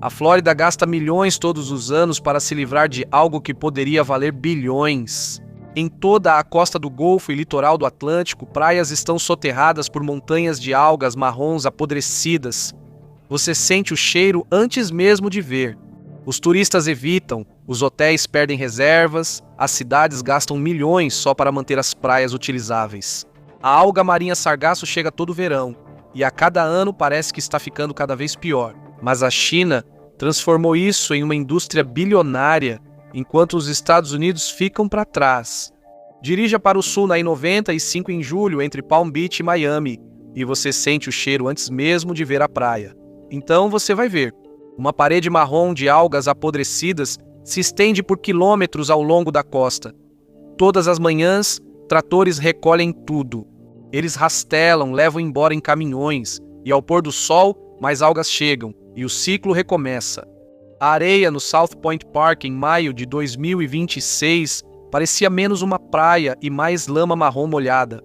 A Flórida gasta milhões todos os anos para se livrar de algo que poderia valer bilhões. Em toda a costa do Golfo e litoral do Atlântico, praias estão soterradas por montanhas de algas marrons apodrecidas. Você sente o cheiro antes mesmo de ver. Os turistas evitam, os hotéis perdem reservas, as cidades gastam milhões só para manter as praias utilizáveis. A alga marinha sargaço chega todo verão, e a cada ano parece que está ficando cada vez pior. Mas a China transformou isso em uma indústria bilionária, enquanto os Estados Unidos ficam para trás. Dirija para o sul na I-95 em julho, entre Palm Beach e Miami, e você sente o cheiro antes mesmo de ver a praia. Então você vai ver. Uma parede marrom de algas apodrecidas se estende por quilômetros ao longo da costa. Todas as manhãs, tratores recolhem tudo. Eles rastelam, levam embora em caminhões, e ao pôr do sol, mais algas chegam, e o ciclo recomeça. A areia no South Point Park em maio de 2026 parecia menos uma praia e mais lama marrom molhada.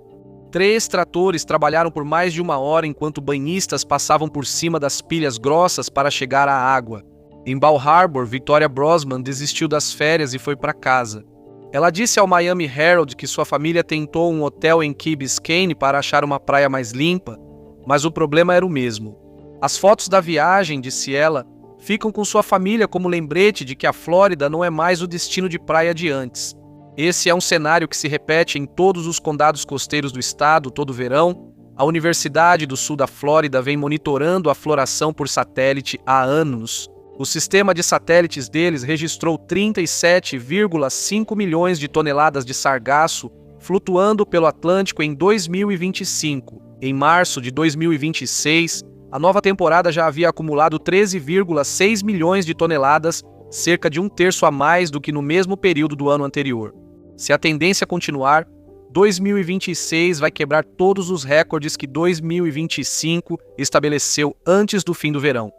3 tratores trabalharam por mais de 1 hora enquanto banhistas passavam por cima das pilhas grossas para chegar à água. Em Bal Harbour, Victoria Brosman desistiu das férias e foi para casa. Ela disse ao Miami Herald que sua família tentou um hotel em Key Biscayne para achar uma praia mais limpa, mas o problema era o mesmo. As fotos da viagem, disse ela, ficam com sua família como lembrete de que a Flórida não é mais o destino de praia de antes. Esse é um cenário que se repete em todos os condados costeiros do estado todo verão. A Universidade do Sul da Flórida vem monitorando a floração por satélite há anos. O sistema de satélites deles registrou 37,5 milhões de toneladas de sargaço flutuando pelo Atlântico em 2025. Em março de 2026, a nova temporada já havia acumulado 13,6 milhões de toneladas, cerca de 1/3 a mais do que no mesmo período do ano anterior. Se a tendência continuar, 2026 vai quebrar todos os recordes que 2025 estabeleceu antes do fim do verão.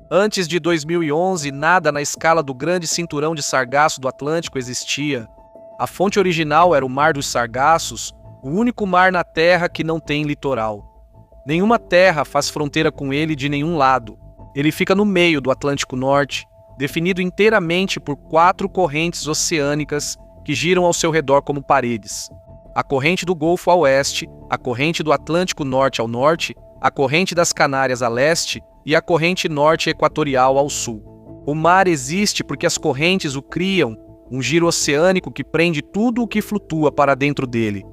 Antes de 2011, nada na escala do grande cinturão de sargaço do Atlântico existia. A fonte original era o Mar dos Sargassos, o único mar na Terra que não tem litoral. Nenhuma terra faz fronteira com ele de nenhum lado. Ele fica no meio do Atlântico Norte, definido inteiramente por 4 correntes oceânicas que giram ao seu redor como paredes. A corrente do Golfo a oeste, a corrente do Atlântico Norte ao norte, a corrente das Canárias a leste e a corrente norte equatorial ao sul. O mar existe porque as correntes o criam, um giro oceânico que prende tudo o que flutua para dentro dele.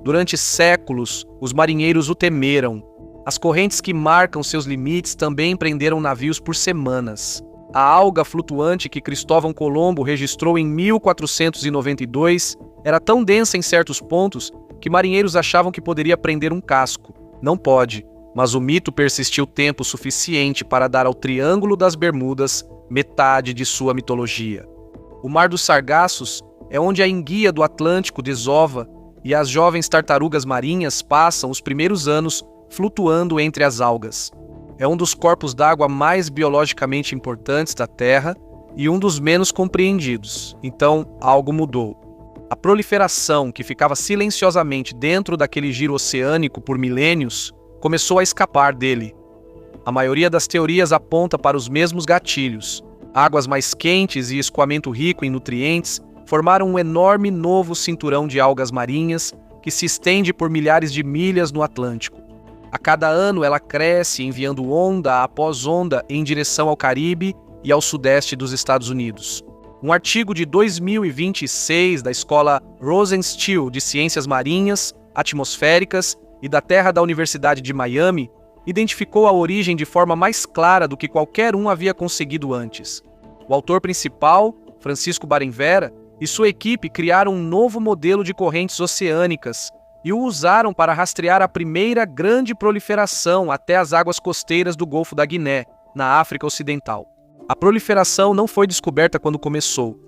Durante séculos, os marinheiros o temeram. As correntes que marcam seus limites também prenderam navios por semanas. A alga flutuante que Cristóvão Colombo registrou em 1492 era tão densa em certos pontos que marinheiros achavam que poderia prender um casco. Não pode, mas o mito persistiu tempo suficiente para dar ao Triângulo das Bermudas metade de sua mitologia. O Mar dos Sargassos é onde a enguia do Atlântico desova e as jovens tartarugas marinhas passam os primeiros anos flutuando entre as algas. É um dos corpos d'água mais biologicamente importantes da Terra e um dos menos compreendidos. Então, algo mudou. A proliferação, que ficava silenciosamente dentro daquele giro oceânico por milênios, começou a escapar dele. A maioria das teorias aponta para os mesmos gatilhos. Águas mais quentes e escoamento rico em nutrientes formaram um enorme novo cinturão de algas marinhas que se estende por milhares de milhas no Atlântico. A cada ano ela cresce, enviando onda após onda em direção ao Caribe e ao sudeste dos Estados Unidos. Um artigo de 2026 da Escola Rosenstiel de Ciências Marinhas, Atmosféricas e da Terra da Universidade de Miami identificou a origem de forma mais clara do que qualquer um havia conseguido antes. O autor principal, Francisco Barenvera, e sua equipe criaram um novo modelo de correntes oceânicas e o usaram para rastrear a primeira grande proliferação até as águas costeiras do Golfo da Guiné, na África Ocidental. A proliferação não foi descoberta quando começou.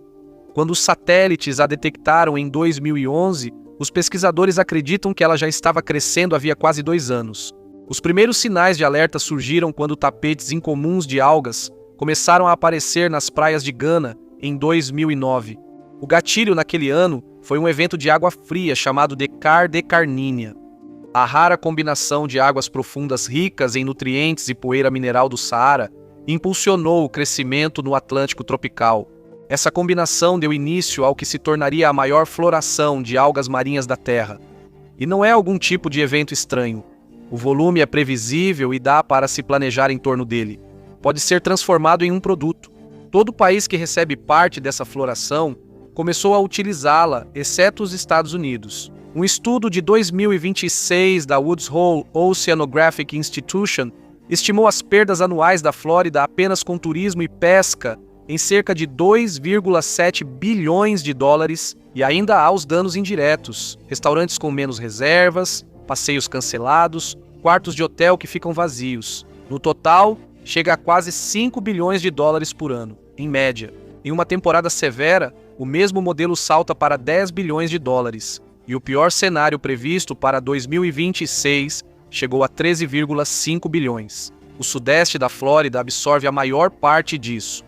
Quando os satélites a detectaram em 2011, os pesquisadores acreditam que ela já estava crescendo havia quase 2 anos. Os primeiros sinais de alerta surgiram quando tapetes incomuns de algas começaram a aparecer nas praias de Gana em 2009. O gatilho naquele ano foi um evento de água fria chamado Dekar de Carninia. A rara combinação de águas profundas ricas em nutrientes e poeira mineral do Saara impulsionou o crescimento no Atlântico tropical. Essa combinação deu início ao que se tornaria a maior floração de algas marinhas da Terra. E não é algum tipo de evento estranho. O volume é previsível e dá para se planejar em torno dele. Pode ser transformado em um produto. Todo país que recebe parte dessa floração começou a utilizá-la, exceto os Estados Unidos. Um estudo de 2026 da Woods Hole Oceanographic Institution estimou as perdas anuais da Flórida apenas com turismo e pesca em cerca de 2,7 bilhões de dólares, e ainda há os danos indiretos: restaurantes com menos reservas, passeios cancelados, quartos de hotel que ficam vazios. No total, chega a quase 5 bilhões de dólares por ano, em média. Em uma temporada severa, o mesmo modelo salta para 10 bilhões de dólares, e o pior cenário previsto para 2026 chegou a 13,5 bilhões. O sudeste da Flórida absorve a maior parte disso.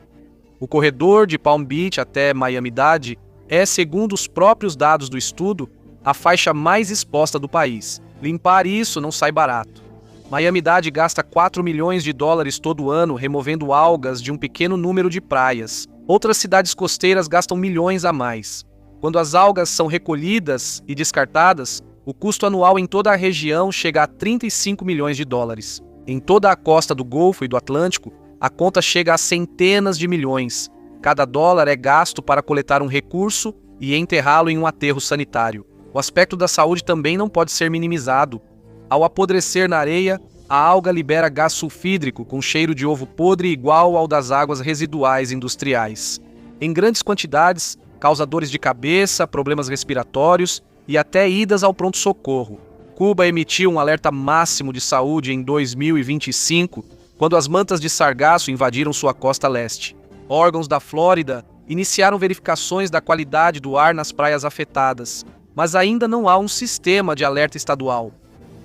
O corredor de Palm Beach até Miami-Dade é, segundo os próprios dados do estudo, a faixa mais exposta do país. Limpar isso não sai barato. Miami-Dade gasta 4 milhões de dólares todo ano removendo algas de um pequeno número de praias. Outras cidades costeiras gastam milhões a mais. Quando as algas são recolhidas e descartadas, o custo anual em toda a região chega a 35 milhões de dólares. Em toda a costa do Golfo e do Atlântico, a conta chega a centenas de milhões. Cada dólar é gasto para coletar um recurso e enterrá-lo em um aterro sanitário. O aspecto da saúde também não pode ser minimizado. Ao apodrecer na areia, a alga libera gás sulfídrico com cheiro de ovo podre igual ao das águas residuais industriais. Em grandes quantidades, causa dores de cabeça, problemas respiratórios e até idas ao pronto-socorro. Cuba emitiu um alerta máximo de saúde em 2025, quando as mantas de sargaço invadiram sua costa leste. Órgãos da Flórida iniciaram verificações da qualidade do ar nas praias afetadas, mas ainda não há um sistema de alerta estadual.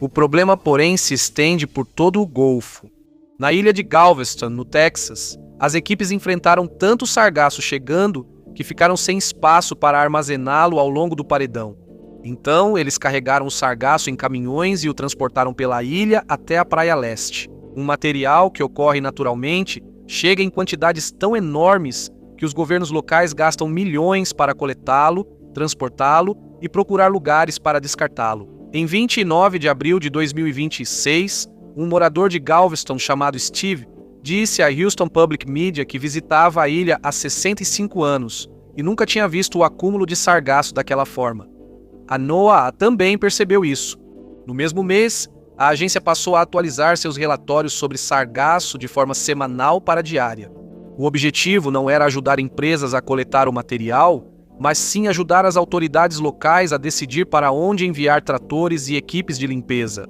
O problema, porém, se estende por todo o Golfo. Na ilha de Galveston, no Texas, as equipes enfrentaram tanto sargaço chegando que ficaram sem espaço para armazená-lo ao longo do paredão. Então, eles carregaram o sargaço em caminhões e o transportaram pela ilha até a Praia Leste. Um material que ocorre naturalmente chega em quantidades tão enormes que os governos locais gastam milhões para coletá-lo, transportá-lo e procurar lugares para descartá-lo. Em 29 de abril de 2026, um morador de Galveston chamado Steve disse à Houston Public Media que visitava a ilha há 65 anos e nunca tinha visto o acúmulo de sargaço daquela forma. A NOAA também percebeu isso. No mesmo mês, a agência passou a atualizar seus relatórios sobre sargaço de forma semanal para diária. O objetivo não era ajudar empresas a coletar o material, mas sim ajudar as autoridades locais a decidir para onde enviar tratores e equipes de limpeza.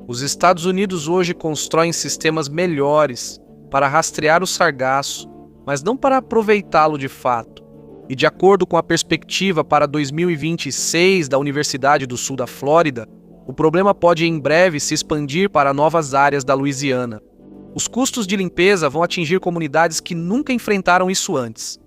Os Estados Unidos hoje constroem sistemas melhores para rastrear o sargaço, mas não para aproveitá-lo de fato. E de acordo com a perspectiva para 2026 da Universidade do Sul da Flórida, o problema pode em breve se expandir para novas áreas da Louisiana. Os custos de limpeza vão atingir comunidades que nunca enfrentaram isso antes.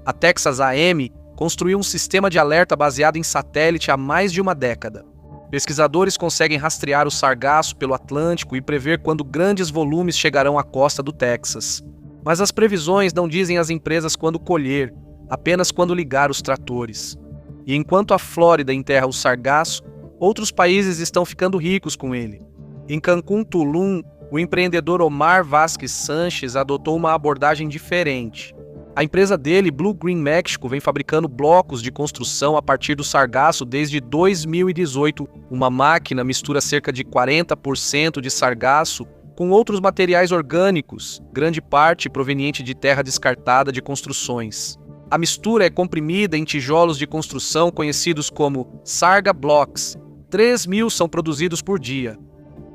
A Texas A&M construiu um sistema de alerta baseado em satélite há mais de uma década. Pesquisadores conseguem rastrear o sargaço pelo Atlântico e prever quando grandes volumes chegarão à costa do Texas. Mas as previsões não dizem às empresas quando colher, apenas quando ligar os tratores. E enquanto a Flórida enterra o sargaço, outros países estão ficando ricos com ele. Em Cancún, Tulum, o empreendedor Omar Vasquez Sanches adotou uma abordagem diferente. A empresa dele, Blue Green Mexico, vem fabricando blocos de construção a partir do sargaço desde 2018. Uma máquina mistura cerca de 40% de sargaço com outros materiais orgânicos, grande parte proveniente de terra descartada de construções. A mistura é comprimida em tijolos de construção conhecidos como Sarga Blocks. 3.000 são produzidos por dia.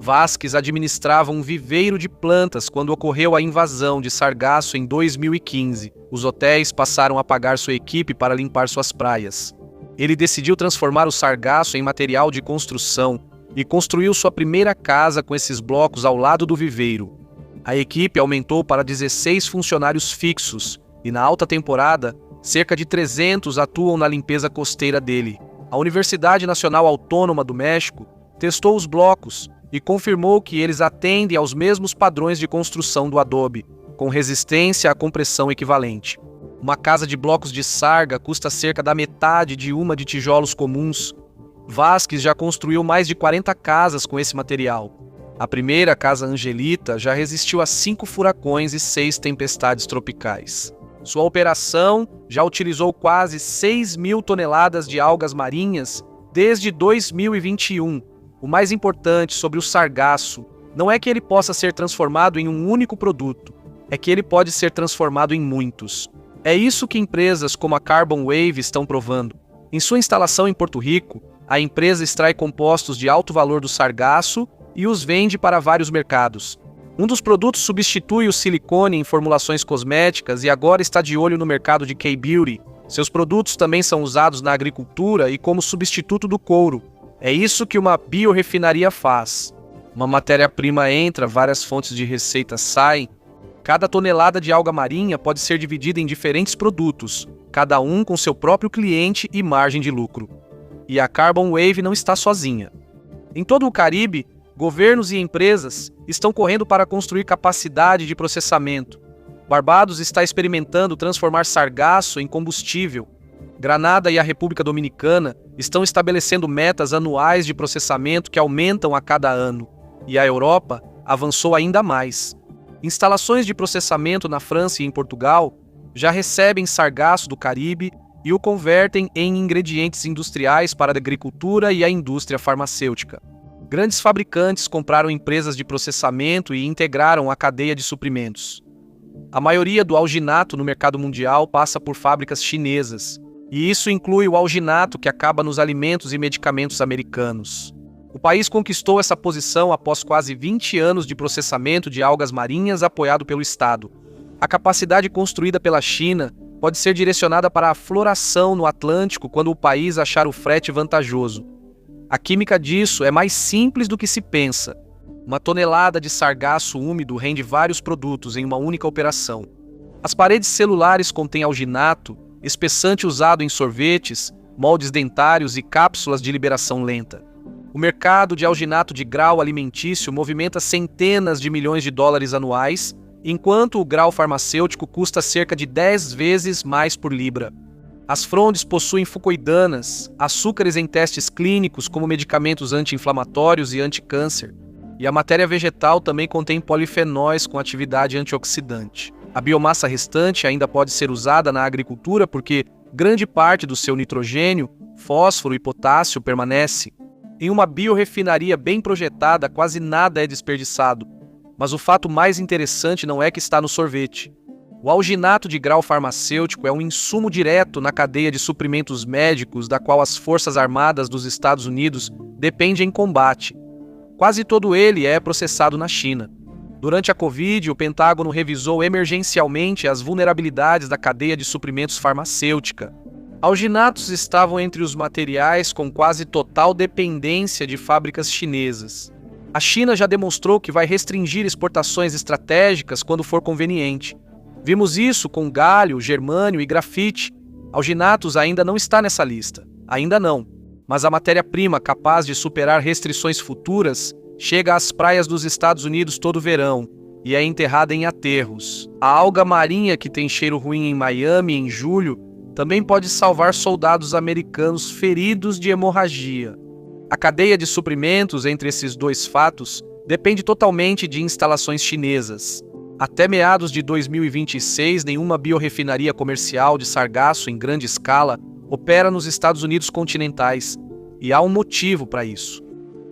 Vasquez administrava um viveiro de plantas quando ocorreu a invasão de sargaço em 2015. Os hotéis passaram a pagar sua equipe para limpar suas praias. Ele decidiu transformar o sargaço em material de construção e construiu sua primeira casa com esses blocos ao lado do viveiro. A equipe aumentou para 16 funcionários fixos e, na alta temporada, cerca de 300 atuam na limpeza costeira dele. A Universidade Nacional Autônoma do México testou os blocos e confirmou que eles atendem aos mesmos padrões de construção do adobe. com resistência à compressão equivalente. Uma casa de blocos de sarga custa cerca da metade de uma de tijolos comuns. Vasques já construiu mais de 40 casas com esse material. A primeira, Casa Angelita, já resistiu a 5 furacões e 6 tempestades tropicais. Sua operação já utilizou quase 6.000 toneladas de algas marinhas desde 2021. O mais importante sobre o sargaço não é que ele possa ser transformado em um único produto, é que ele pode ser transformado em muitos. É isso que empresas como a Carbon Wave estão provando. Em sua instalação em Porto Rico, a empresa extrai compostos de alto valor do sargaço e os vende para vários mercados. Um dos produtos substitui o silicone em formulações cosméticas e agora está de olho no mercado de K-Beauty. Seus produtos também são usados na agricultura e como substituto do couro. É isso que uma biorefinaria faz. Uma matéria-prima entra, várias fontes de receita saem. Cada tonelada de alga marinha pode ser dividida em diferentes produtos, cada um com seu próprio cliente e margem de lucro. E a Carbon Wave não está sozinha. Em todo o Caribe, governos e empresas estão correndo para construir capacidade de processamento. Barbados está experimentando transformar sargaço em combustível. Granada e a República Dominicana estão estabelecendo metas anuais de processamento que aumentam a cada ano. E a Europa avançou ainda mais. Instalações de processamento na França e em Portugal já recebem sargaço do Caribe e o convertem em ingredientes industriais para a agricultura e a indústria farmacêutica. Grandes fabricantes compraram empresas de processamento e integraram a cadeia de suprimentos. A maioria do alginato no mercado mundial passa por fábricas chinesas, e isso inclui o alginato que acaba nos alimentos e medicamentos americanos. O país conquistou essa posição após quase 20 anos de processamento de algas marinhas apoiado pelo Estado. A capacidade construída pela China pode ser direcionada para a floração no Atlântico quando o país achar o frete vantajoso. A química disso é mais simples do que se pensa. Uma tonelada de sargaço úmido rende vários produtos em uma única operação. As paredes celulares contêm alginato, espessante usado em sorvetes, moldes dentários e cápsulas de liberação lenta. O mercado de alginato de grau alimentício movimenta centenas de milhões de dólares anuais, enquanto o grau farmacêutico custa cerca de 10 vezes mais por libra. As frondes possuem fucoidanas, açúcares em testes clínicos como medicamentos anti-inflamatórios e anti-câncer. E a matéria vegetal também contém polifenóis com atividade antioxidante. A biomassa restante ainda pode ser usada na agricultura porque grande parte do seu nitrogênio, fósforo e potássio permanece. Em uma biorefinaria bem projetada, quase nada é desperdiçado. Mas o fato mais interessante não é que está no sorvete. O alginato de grau farmacêutico é um insumo direto na cadeia de suprimentos médicos da qual as Forças Armadas dos Estados Unidos dependem em combate. Quase todo ele é processado na China. Durante a Covid, o Pentágono revisou emergencialmente as vulnerabilidades da cadeia de suprimentos farmacêutica. Alginatos estavam entre os materiais com quase total dependência de fábricas chinesas. A China já demonstrou que vai restringir exportações estratégicas quando for conveniente. Vimos isso com galho, germânio e grafite. Alginatos ainda não está nessa lista. Ainda não. Mas a matéria-prima capaz de superar restrições futuras chega às praias dos Estados Unidos todo verão e é enterrada em aterros. A alga marinha que tem cheiro ruim em Miami em julho também pode salvar soldados americanos feridos de hemorragia. A cadeia de suprimentos entre esses dois fatos depende totalmente de instalações chinesas. Até meados de 2026, nenhuma biorefinaria comercial de sargaço em grande escala opera nos Estados Unidos continentais, e há um motivo para isso.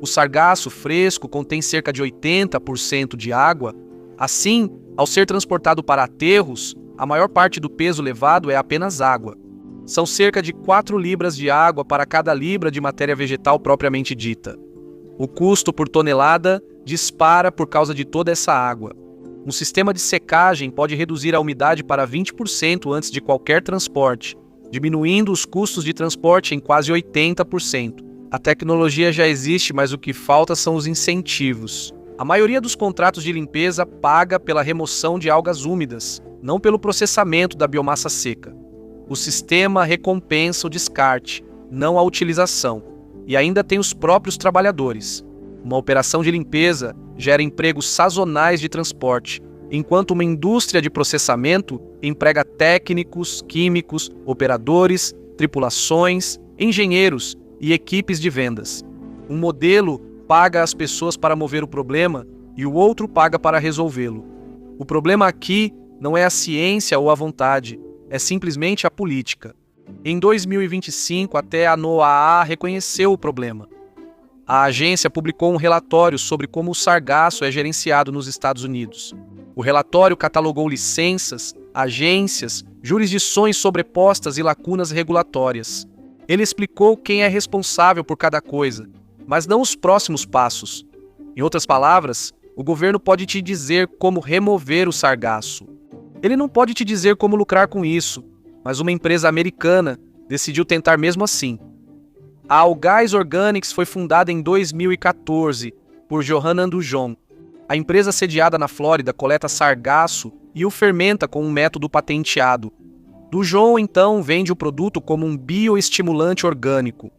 O sargaço fresco contém cerca de 80% de água. Assim, ao ser transportado para aterros, a maior parte do peso levado é apenas água. São cerca de 4 libras de água para cada libra de matéria vegetal propriamente dita. O custo por tonelada dispara por causa de toda essa água. Um sistema de secagem pode reduzir a umidade para 20% antes de qualquer transporte, diminuindo os custos de transporte em quase 80%. A tecnologia já existe, mas o que falta são os incentivos. A maioria dos contratos de limpeza paga pela remoção de algas úmidas, não pelo processamento da biomassa seca. O sistema recompensa o descarte, não a utilização. E ainda tem os próprios trabalhadores. Uma operação de limpeza gera empregos sazonais de transporte, enquanto uma indústria de processamento emprega técnicos, químicos, operadores, tripulações, engenheiros e equipes de vendas. Um modelo paga as pessoas para mover o problema e o outro paga para resolvê-lo. O problema aqui não é a ciência ou a vontade, é simplesmente a política. Em 2025, até a NOAA reconheceu o problema. A agência publicou um relatório sobre como o sargaço é gerenciado nos Estados Unidos. O relatório catalogou licenças, agências, jurisdições sobrepostas e lacunas regulatórias. Ele explicou quem é responsável por cada coisa, mas não os próximos passos. Em outras palavras, o governo pode te dizer como remover o sargaço. Ele não pode te dizer como lucrar com isso, mas uma empresa americana decidiu tentar mesmo assim. A Allgäu Organics foi fundada em 2014 por Johanna Dujon. A empresa sediada na Flórida coleta sargaço e o fermenta com um método patenteado. Dujon, então, vende o produto como um bioestimulante orgânico.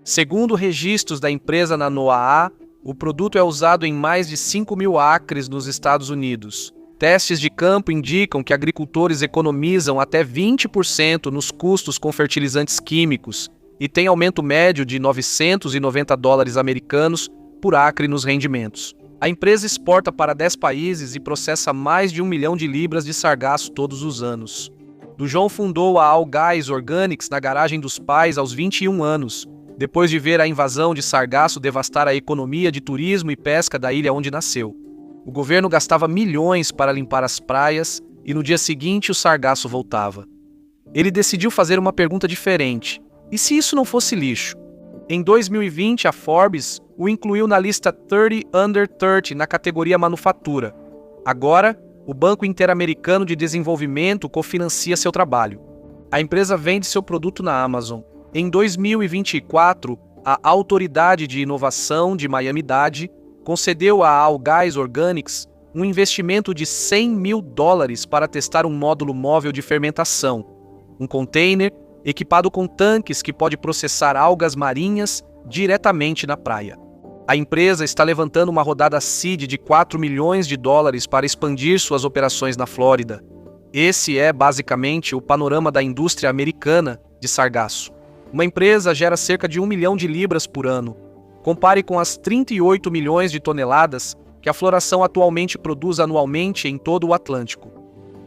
Segundo registros da empresa na NOAA, o produto é usado em mais de 5.000 acres nos Estados Unidos. Testes de campo indicam que agricultores economizam até 20% nos custos com fertilizantes químicos e tem aumento médio de $990 americanos por acre nos rendimentos. A empresa exporta para 10 países e processa mais de 1 milhão de libras de sargaço todos os anos. Dujon fundou a Allgäu Organics na garagem dos pais aos 21 anos, depois de ver a invasão de sargaço devastar a economia de turismo e pesca da ilha onde nasceu. O governo gastava milhões para limpar as praias e no dia seguinte o sargaço voltava. Ele decidiu fazer uma pergunta diferente. E se isso não fosse lixo? Em 2020, a Forbes o incluiu na lista 30 Under 30 na categoria Manufatura. Agora, o Banco Interamericano de Desenvolvimento cofinancia seu trabalho. A empresa vende seu produto na Amazon. Em 2024, a Autoridade de Inovação de Miami-Dade concedeu à Allgäu Organics um investimento de $100 mil para testar um módulo móvel de fermentação, um container equipado com tanques que pode processar algas marinhas diretamente na praia. A empresa está levantando uma rodada seed de $4 milhões para expandir suas operações na Flórida. Esse é, basicamente, o panorama da indústria americana de sargaço. Uma empresa gera cerca de 1 milhão de libras por ano. Compare com as 38 milhões de toneladas que a floração atualmente produz anualmente em todo o Atlântico.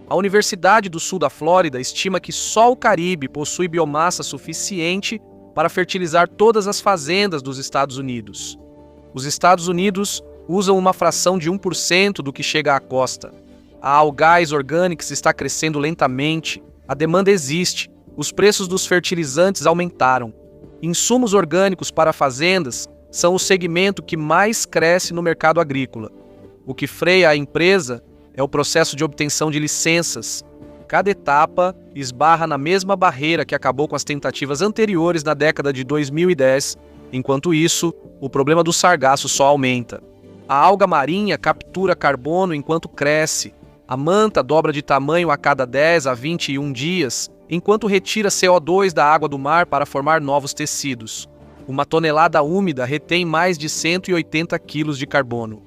A Universidade do Sul da Flórida estima que só o Caribe possui biomassa suficiente para fertilizar todas as fazendas dos Estados Unidos. Os Estados Unidos usam uma fração de 1% do que chega à costa. A Allgäu Organics está crescendo lentamente, a demanda existe, os preços dos fertilizantes aumentaram. Insumos orgânicos para fazendas são o segmento que mais cresce no mercado agrícola. O que freia a empresa é o processo de obtenção de licenças. Cada etapa esbarra na mesma barreira que acabou com as tentativas anteriores na década de 2010. Enquanto isso, o problema do sargaço só aumenta. A alga marinha captura carbono enquanto cresce. A manta dobra de tamanho a cada 10 a 21 dias, enquanto retira CO2 da água do mar para formar novos tecidos. Uma tonelada úmida retém mais de 180 quilos de carbono.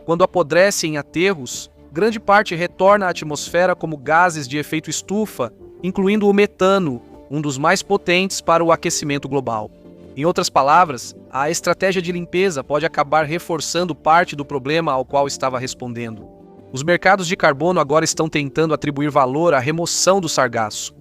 Quando apodrece em aterros, grande parte retorna à atmosfera como gases de efeito estufa, incluindo o metano, um dos mais potentes para o aquecimento global. Em outras palavras, a estratégia de limpeza pode acabar reforçando parte do problema ao qual estava respondendo. Os mercados de carbono agora estão tentando atribuir valor à remoção do sargaço.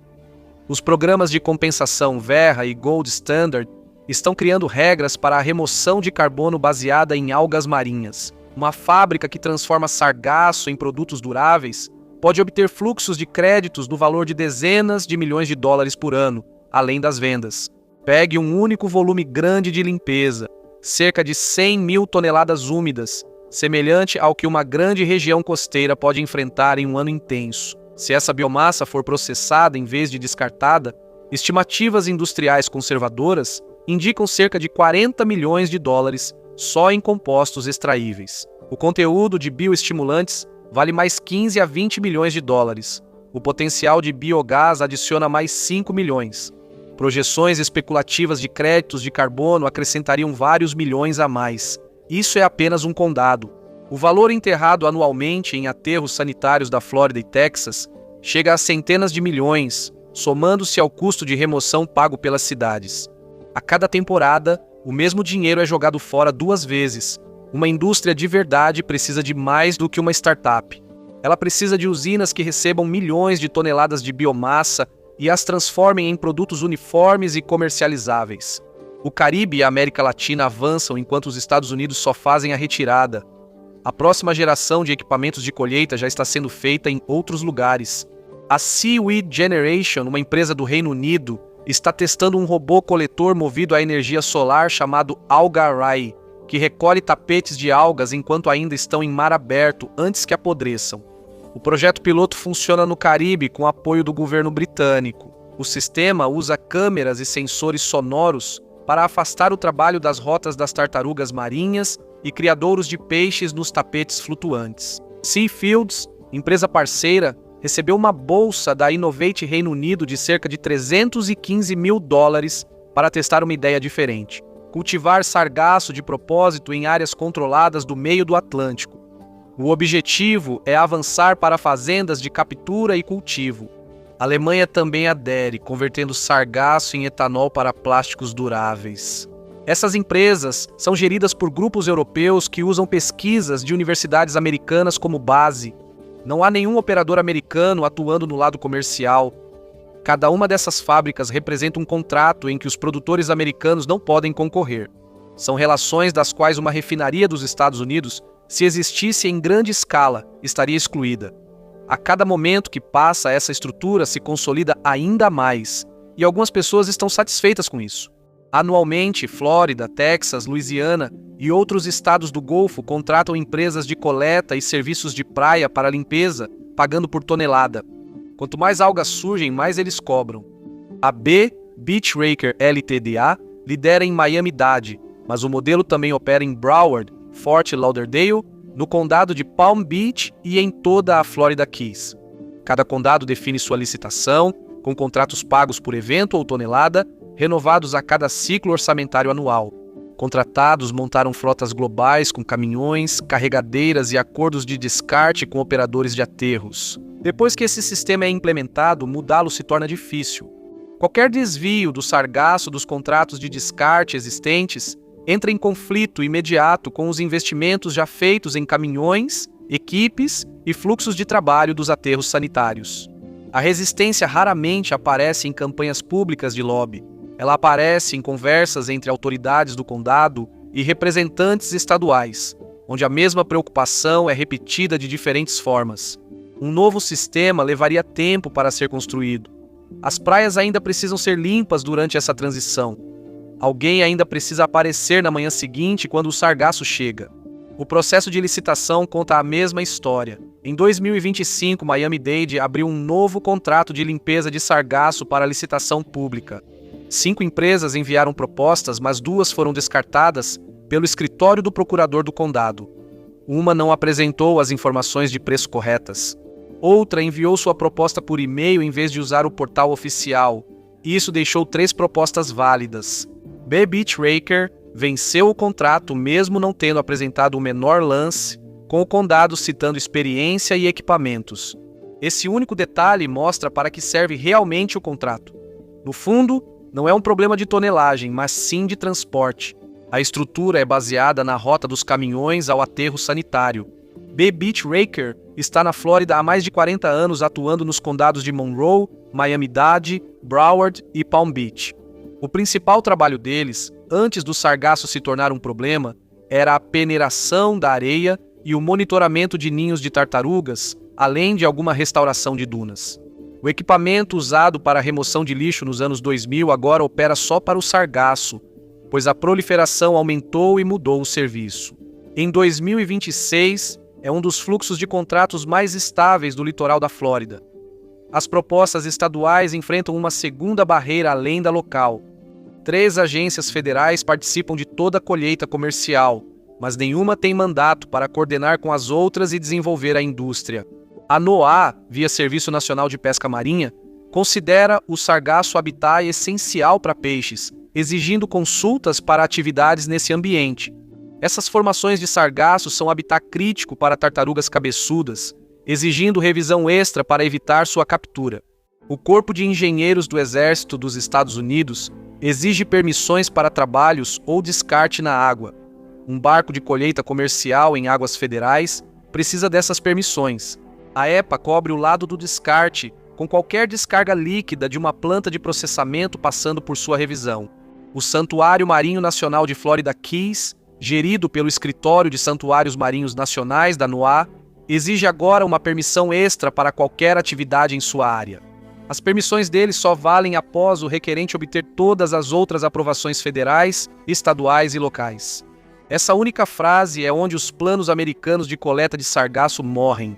Os programas de compensação Verra e Gold Standard estão criando regras para a remoção de carbono baseada em algas marinhas. Uma fábrica que transforma sargaço em produtos duráveis pode obter fluxos de créditos no valor de dezenas de milhões de dólares por ano, além das vendas. Pegue um único volume grande de limpeza, cerca de 100 mil toneladas úmidas, semelhante ao que uma grande região costeira pode enfrentar em um ano intenso. Se essa biomassa for processada em vez de descartada, estimativas industriais conservadoras indicam cerca de 40 milhões de dólares só em compostos extraíveis. O conteúdo de bioestimulantes vale mais 15 a 20 milhões de dólares. O potencial de biogás adiciona mais 5 milhões. Projeções especulativas de créditos de carbono acrescentariam vários milhões a mais. Isso é apenas um condado. O valor enterrado anualmente em aterros sanitários da Flórida e Texas chega a centenas de milhões, somando-se ao custo de remoção pago pelas cidades. A cada temporada, o mesmo dinheiro é jogado fora 2 vezes. Uma indústria de verdade precisa de mais do que uma startup. Ela precisa de usinas que recebam milhões de toneladas de biomassa e as transformem em produtos uniformes e comercializáveis. O Caribe e a América Latina avançam enquanto os Estados Unidos só fazem a retirada. A próxima geração de equipamentos de colheita já está sendo feita em outros lugares. A Seaweed Generation, uma empresa do Reino Unido, está testando um robô coletor movido à energia solar chamado Algarai, que recolhe tapetes de algas enquanto ainda estão em mar aberto antes que apodreçam. O projeto piloto funciona no Caribe com apoio do governo britânico. O sistema usa câmeras e sensores sonoros para afastar o trabalho das rotas das tartarugas marinhas e criadouros de peixes nos tapetes flutuantes. Seafields, empresa parceira, recebeu uma bolsa da Innovate Reino Unido de cerca de $315 mil para testar uma ideia diferente: cultivar sargaço de propósito em áreas controladas do meio do Atlântico. O objetivo é avançar para fazendas de captura e cultivo. A Alemanha também adere, convertendo sargaço em etanol para plásticos duráveis. Essas empresas são geridas por grupos europeus que usam pesquisas de universidades americanas como base. Não há nenhum operador americano atuando no lado comercial. Cada uma dessas fábricas representa um contrato em que os produtores americanos não podem concorrer. São relações das quais uma refinaria dos Estados Unidos, se existisse em grande escala, estaria excluída. A cada momento que passa, essa estrutura se consolida ainda mais, e algumas pessoas estão satisfeitas com isso. Anualmente, Flórida, Texas, Louisiana e outros estados do Golfo contratam empresas de coleta e serviços de praia para limpeza, pagando por tonelada. Quanto mais algas surgem, mais eles cobram. A B Beach Raker Ltda lidera em Miami-Dade, mas o modelo também opera em Broward, Fort Lauderdale, no condado de Palm Beach e em toda a Florida Keys. Cada condado define sua licitação, com contratos pagos por evento ou tonelada, renovados a cada ciclo orçamentário anual. Contratados montaram frotas globais com caminhões, carregadeiras e acordos de descarte com operadores de aterros. Depois que esse sistema é implementado, mudá-lo se torna difícil. Qualquer desvio do sargaço dos contratos de descarte existentes entra em conflito imediato com os investimentos já feitos em caminhões, equipes e fluxos de trabalho dos aterros sanitários. A resistência raramente aparece em campanhas públicas de lobby. Ela aparece em conversas entre autoridades do condado e representantes estaduais, onde a mesma preocupação é repetida de diferentes formas. Um novo sistema levaria tempo para ser construído. As praias ainda precisam ser limpas durante essa transição. Alguém ainda precisa aparecer na manhã seguinte quando o sargaço chega. O processo de licitação conta a mesma história. Em 2025, Miami-Dade abriu um novo contrato de limpeza de sargaço para licitação pública. 5 empresas enviaram propostas, mas 2 foram descartadas pelo escritório do procurador do condado. Uma não apresentou as informações de preço corretas. Outra enviou sua proposta por e-mail em vez de usar o portal oficial. Isso deixou 3 propostas válidas. B Beach Raker venceu o contrato mesmo não tendo apresentado o menor lance, com o condado citando experiência e equipamentos. Esse único detalhe mostra para que serve realmente o contrato. No fundo, não é um problema de tonelagem, mas sim de transporte. A estrutura é baseada na rota dos caminhões ao aterro sanitário. B Beach Raker está na Flórida há mais de 40 anos, atuando nos condados de Monroe, Miami-Dade, Broward e Palm Beach. O principal trabalho deles, antes do sargaço se tornar um problema, era a peneiração da areia e o monitoramento de ninhos de tartarugas, além de alguma restauração de dunas. O equipamento usado para a remoção de lixo nos anos 2000 agora opera só para o sargaço, pois a proliferação aumentou e mudou o serviço. Em 2026, é um dos fluxos de contratos mais estáveis do litoral da Flórida. As propostas estaduais enfrentam uma segunda barreira além da local. 3 agências federais participam de toda a colheita comercial, mas nenhuma tem mandato para coordenar com as outras e desenvolver a indústria. A NOAA, via Serviço Nacional de Pesca Marinha, considera o sargaço habitat essencial para peixes, exigindo consultas para atividades nesse ambiente. Essas formações de sargaço são habitat crítico para tartarugas cabeçudas, exigindo revisão extra para evitar sua captura. O Corpo de Engenheiros do Exército dos Estados Unidos exige permissões para trabalhos ou descarte na água. Um barco de colheita comercial em águas federais precisa dessas permissões. A EPA cobre o lado do descarte, com qualquer descarga líquida de uma planta de processamento passando por sua revisão. O Santuário Marinho Nacional de Florida Keys, gerido pelo Escritório de Santuários Marinhos Nacionais da NOAA, exige agora uma permissão extra para qualquer atividade em sua área. As permissões dele só valem após o requerente obter todas as outras aprovações federais, estaduais e locais. Essa única frase é onde os planos americanos de coleta de sargaço morrem.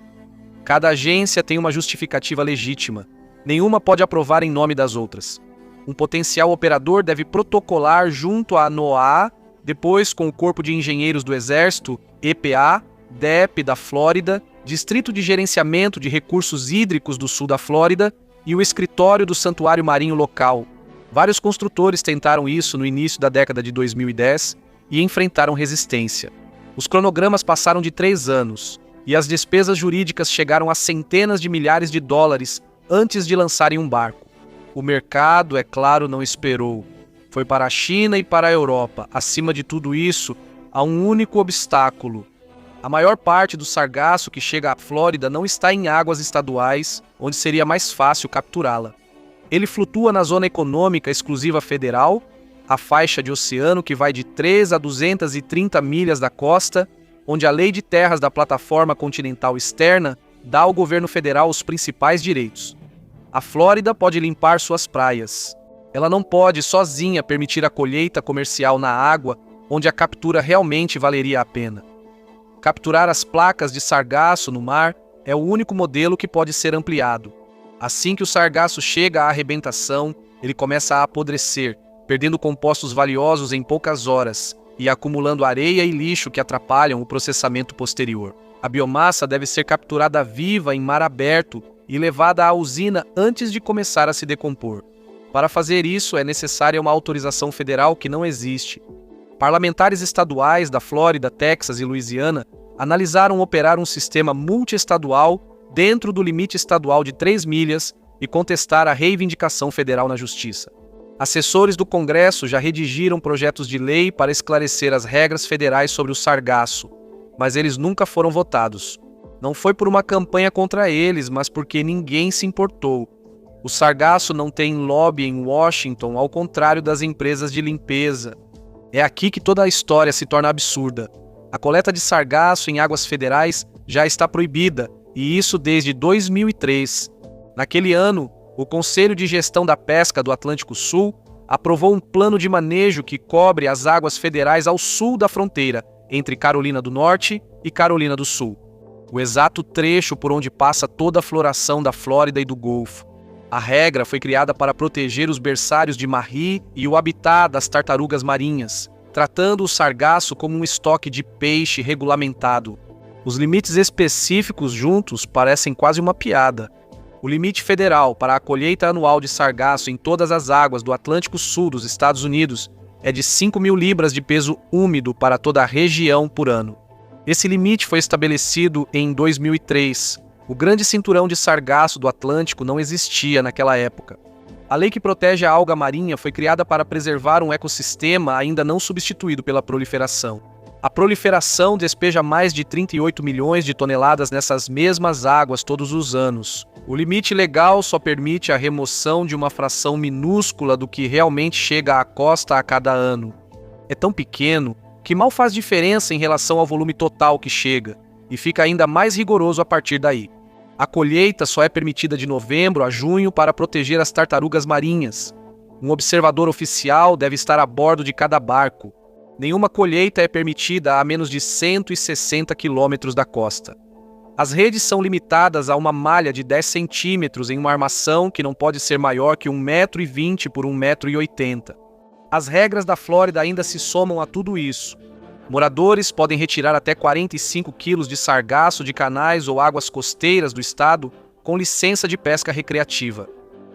Cada agência tem uma justificativa legítima. Nenhuma pode aprovar em nome das outras. Um potencial operador deve protocolar junto à NOAA, depois com o Corpo de Engenheiros do Exército, EPA, DEP da Flórida, Distrito de Gerenciamento de Recursos Hídricos do Sul da Flórida e o Escritório do Santuário Marinho Local. Vários construtores tentaram isso no início da década de 2010 e enfrentaram resistência. Os cronogramas passaram de 3 anos e as despesas jurídicas chegaram a centenas de milhares de dólares antes de lançarem um barco. O mercado, é claro, não esperou. Foi para a China e para a Europa. Acima de tudo isso, há um único obstáculo. A maior parte do sargaço que chega à Flórida não está em águas estaduais, onde seria mais fácil capturá-la. Ele flutua na Zona Econômica Exclusiva Federal, a faixa de oceano que vai de 3 a 230 milhas da costa, onde a Lei de Terras da Plataforma Continental Externa dá ao governo federal os principais direitos. A Flórida pode limpar suas praias. Ela não pode, sozinha, permitir a colheita comercial na água, onde a captura realmente valeria a pena. Capturar as placas de sargaço no mar é o único modelo que pode ser ampliado. Assim que o sargaço chega à arrebentação, ele começa a apodrecer, perdendo compostos valiosos em poucas horas e acumulando areia e lixo que atrapalham o processamento posterior. A biomassa deve ser capturada viva em mar aberto e levada à usina antes de começar a se decompor. Para fazer isso, é necessária uma autorização federal que não existe. Parlamentares estaduais da Flórida, Texas e Louisiana analisaram operar um sistema multiestadual dentro do limite estadual de 3 milhas e contestar a reivindicação federal na Justiça. Assessores do Congresso já redigiram projetos de lei para esclarecer as regras federais sobre o sargaço, mas eles nunca foram votados. Não foi por uma campanha contra eles, mas porque ninguém se importou. O sargaço não tem lobby em Washington, ao contrário das empresas de limpeza. É aqui que toda a história se torna absurda. A coleta de sargaço em águas federais já está proibida, e isso desde 2003. Naquele ano, o Conselho de Gestão da Pesca do Atlântico Sul aprovou um plano de manejo que cobre as águas federais ao sul da fronteira, entre Carolina do Norte e Carolina do Sul. O exato trecho por onde passa toda a floração da Flórida e do Golfo. A regra foi criada para proteger os berçários de marri e o habitat das tartarugas marinhas, tratando o sargaço como um estoque de peixe regulamentado. Os limites específicos juntos parecem quase uma piada. O limite federal para a colheita anual de sargaço em todas as águas do Atlântico Sul dos Estados Unidos é de 5.000 libras de peso úmido para toda a região por ano. Esse limite foi estabelecido em 2003. O grande cinturão de sargaço do Atlântico não existia naquela época. A lei que protege a alga marinha foi criada para preservar um ecossistema ainda não substituído pela proliferação. A proliferação despeja mais de 38 milhões de toneladas nessas mesmas águas todos os anos. O limite legal só permite a remoção de uma fração minúscula do que realmente chega à costa a cada ano. É tão pequeno que mal faz diferença em relação ao volume total que chega, e fica ainda mais rigoroso a partir daí. A colheita só é permitida de novembro a junho para proteger as tartarugas marinhas. Um observador oficial deve estar a bordo de cada barco. Nenhuma colheita é permitida a menos de 160 quilômetros da costa. As redes são limitadas a uma malha de 10 centímetros em uma armação que não pode ser maior que 1,20 m por 1,80 m. As regras da Flórida ainda se somam a tudo isso. Moradores podem retirar até 45 quilos de sargaço de canais ou águas costeiras do estado com licença de pesca recreativa.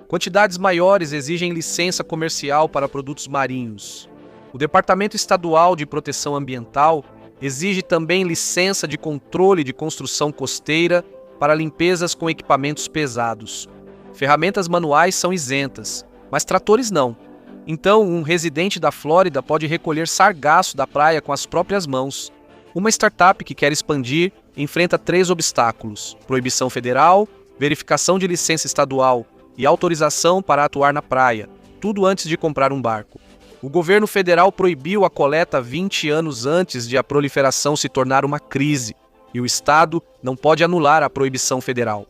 Quantidades maiores exigem licença comercial para produtos marinhos. O Departamento Estadual de Proteção Ambiental Exige também licença de controle de construção costeira para limpezas com equipamentos pesados. Ferramentas manuais são isentas, mas tratores não. Então, um residente da Flórida pode recolher sargaço da praia com as próprias mãos. Uma startup que quer expandir enfrenta 3 obstáculos: proibição federal, verificação de licença estadual e autorização para atuar na praia, tudo antes de comprar um barco. O governo federal proibiu a coleta 20 anos antes de a proliferação se tornar uma crise, e o Estado não pode anular a proibição federal.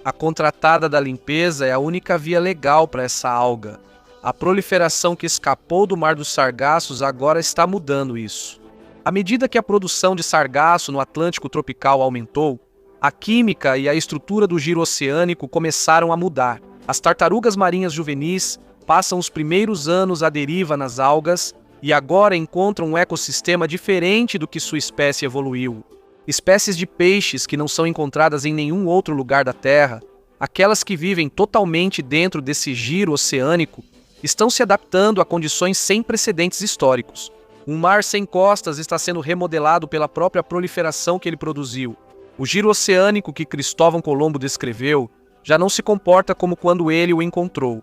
A contratada da limpeza é a única via legal para essa alga. A proliferação que escapou do Mar dos Sargassos agora está mudando isso. À medida que a produção de sargaço no Atlântico tropical aumentou, a química e a estrutura do giro oceânico começaram a mudar. As tartarugas marinhas juvenis passam os primeiros anos à deriva nas algas e agora encontram um ecossistema diferente do que sua espécie evoluiu. Espécies de peixes que não são encontradas em nenhum outro lugar da Terra, aquelas que vivem totalmente dentro desse giro oceânico, estão se adaptando a condições sem precedentes históricos. Um mar sem costas está sendo remodelado pela própria proliferação que ele produziu. O giro oceânico que Cristóvão Colombo descreveu já não se comporta como quando ele o encontrou.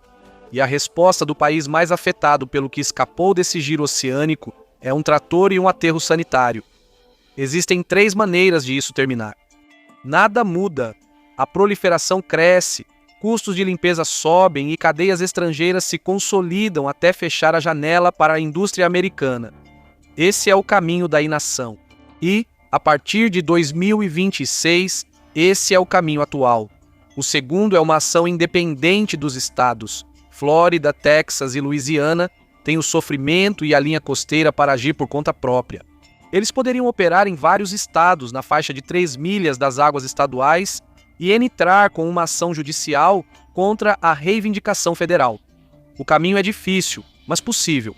E a resposta do país mais afetado pelo que escapou desse giro oceânico é um trator e um aterro sanitário. Existem 3 maneiras de isso terminar. Nada muda. A proliferação cresce, custos de limpeza sobem e cadeias estrangeiras se consolidam até fechar a janela para a indústria americana. Esse é o caminho da inação. E, a partir de 2026, esse é o caminho atual. O segundo é uma ação independente dos estados. Flórida, Texas e Louisiana têm o sofrimento e a linha costeira para agir por conta própria. Eles poderiam operar em vários estados na faixa de 3 milhas das águas estaduais e entrar com uma ação judicial contra a reivindicação federal. O caminho é difícil, mas possível.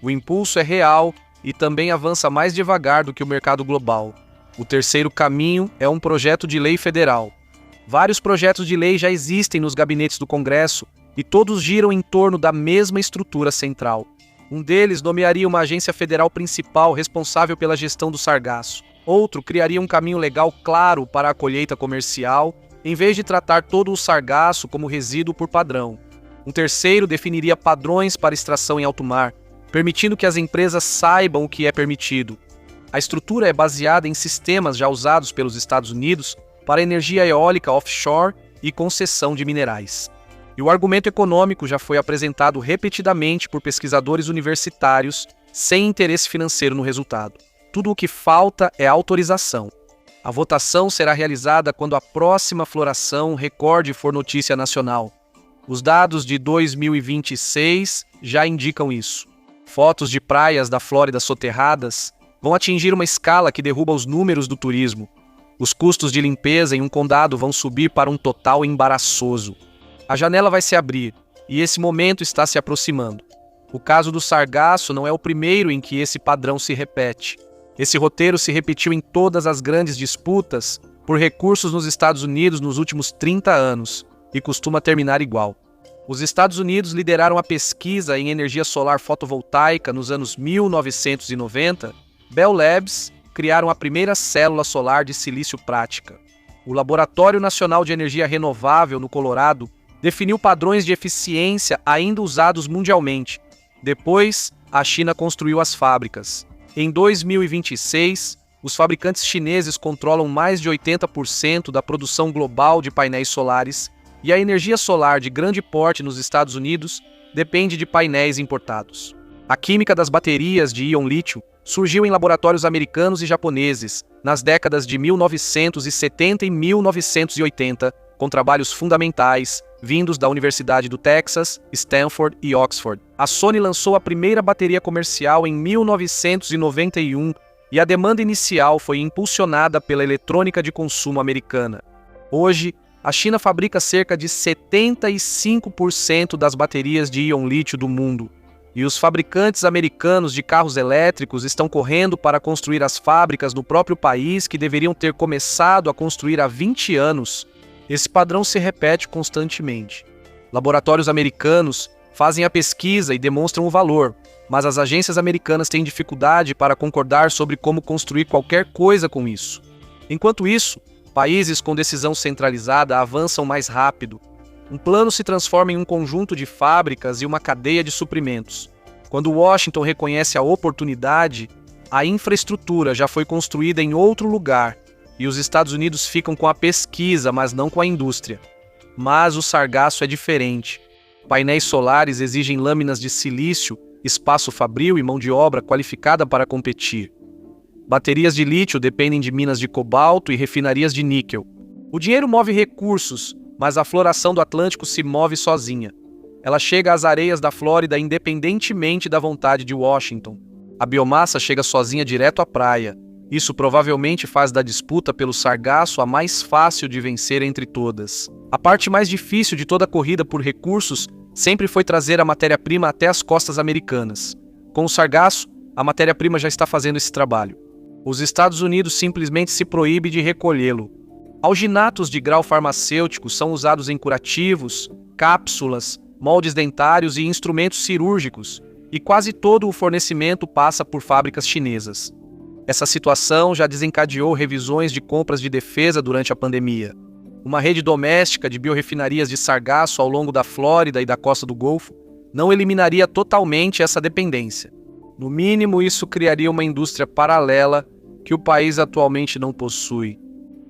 O impulso é real e também avança mais devagar do que o mercado global. O terceiro caminho é um projeto de lei federal. Vários projetos de lei já existem nos gabinetes do Congresso e todos giram em torno da mesma estrutura central. Um deles nomearia uma agência federal principal responsável pela gestão do sargaço. Outro criaria um caminho legal claro para a colheita comercial, em vez de tratar todo o sargaço como resíduo por padrão. Um terceiro definiria padrões para extração em alto mar, permitindo que as empresas saibam o que é permitido. A estrutura é baseada em sistemas já usados pelos Estados Unidos para energia eólica offshore e concessão de minerais. E o argumento econômico já foi apresentado repetidamente por pesquisadores universitários sem interesse financeiro no resultado. Tudo o que falta é autorização. A votação será realizada quando a próxima floração recorde for notícia nacional. Os dados de 2026 já indicam isso. Fotos de praias da Flórida soterradas vão atingir uma escala que derruba os números do turismo. Os custos de limpeza em um condado vão subir para um total embaraçoso. A janela vai se abrir, e esse momento está se aproximando. O caso do sargaço não é o primeiro em que esse padrão se repete. Esse roteiro se repetiu em todas as grandes disputas por recursos nos Estados Unidos nos últimos 30 anos, e costuma terminar igual. Os Estados Unidos lideraram a pesquisa em energia solar fotovoltaica nos anos 1990. Bell Labs criaram a primeira célula solar de silício prática. O Laboratório Nacional de Energia Renovável, no Colorado, definiu padrões de eficiência ainda usados mundialmente. Depois, a China construiu as fábricas. Em 2026, os fabricantes chineses controlam mais de 80% da produção global de painéis solares e a energia solar de grande porte nos Estados Unidos depende de painéis importados. A química das baterias de íon lítio surgiu em laboratórios americanos e japoneses nas décadas de 1970 e 1980, com trabalhos fundamentais vindos da Universidade do Texas, Stanford e Oxford. A Sony lançou a primeira bateria comercial em 1991 e a demanda inicial foi impulsionada pela eletrônica de consumo americana. Hoje, a China fabrica cerca de 75% das baterias de íon lítio do mundo, e os fabricantes americanos de carros elétricos estão correndo para construir as fábricas no próprio país que deveriam ter começado a construir há 20 anos. Esse padrão se repete constantemente. Laboratórios americanos fazem a pesquisa e demonstram o valor, mas as agências americanas têm dificuldade para concordar sobre como construir qualquer coisa com isso. Enquanto isso, países com decisão centralizada avançam mais rápido. Um plano se transforma em um conjunto de fábricas e uma cadeia de suprimentos. Quando Washington reconhece a oportunidade, a infraestrutura já foi construída em outro lugar e os Estados Unidos ficam com a pesquisa, mas não com a indústria. Mas o sargaço é diferente. Painéis solares exigem lâminas de silício, espaço fabril e mão de obra qualificada para competir. Baterias de lítio dependem de minas de cobalto e refinarias de níquel. O dinheiro move recursos, mas a floração do Atlântico se move sozinha. Ela chega às areias da Flórida independentemente da vontade de Washington. A biomassa chega sozinha direto à praia. Isso provavelmente faz da disputa pelo sargaço a mais fácil de vencer entre todas. A parte mais difícil de toda a corrida por recursos sempre foi trazer a matéria-prima até as costas americanas. Com o sargaço, a matéria-prima já está fazendo esse trabalho. Os Estados Unidos simplesmente se proíbe de recolhê-lo. Alginatos de grau farmacêutico são usados em curativos, cápsulas, moldes dentários e instrumentos cirúrgicos, e quase todo o fornecimento passa por fábricas chinesas. Essa situação já desencadeou revisões de compras de defesa durante a pandemia. Uma rede doméstica de biorrefinarias de sargaço ao longo da Flórida e da costa do Golfo não eliminaria totalmente essa dependência. No mínimo, isso criaria uma indústria paralela que o país atualmente não possui.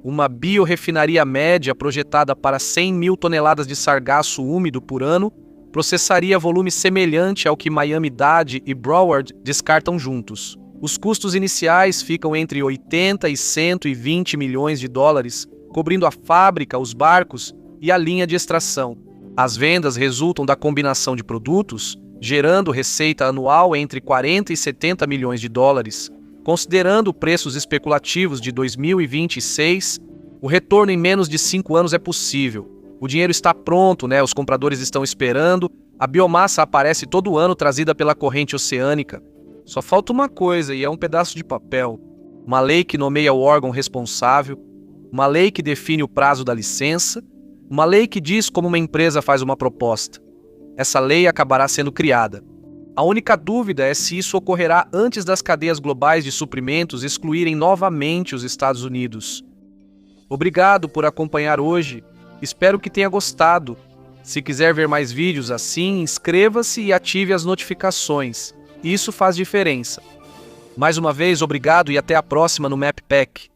Uma biorrefinaria média projetada para 100 mil toneladas de sargaço úmido por ano processaria volume semelhante ao que Miami-Dade e Broward descartam juntos. Os custos iniciais ficam entre 80 e 120 milhões de dólares, cobrindo a fábrica, os barcos e a linha de extração. As vendas resultam da combinação de produtos, gerando receita anual entre 40 e 70 milhões de dólares. Considerando preços especulativos de 2026, o retorno em menos de 5 anos é possível. O dinheiro está pronto, os compradores estão esperando, a biomassa aparece todo ano trazida pela corrente oceânica. Só falta uma coisa, e é um pedaço de papel. Uma lei que nomeia o órgão responsável, uma lei que define o prazo da licença, uma lei que diz como uma empresa faz uma proposta. Essa lei acabará sendo criada. A única dúvida é se isso ocorrerá antes das cadeias globais de suprimentos excluírem novamente os Estados Unidos. Obrigado por acompanhar hoje. Espero que tenha gostado. Se quiser ver mais vídeos assim, inscreva-se e ative as notificações. Isso faz diferença. Mais uma vez, obrigado e até a próxima no MapPack.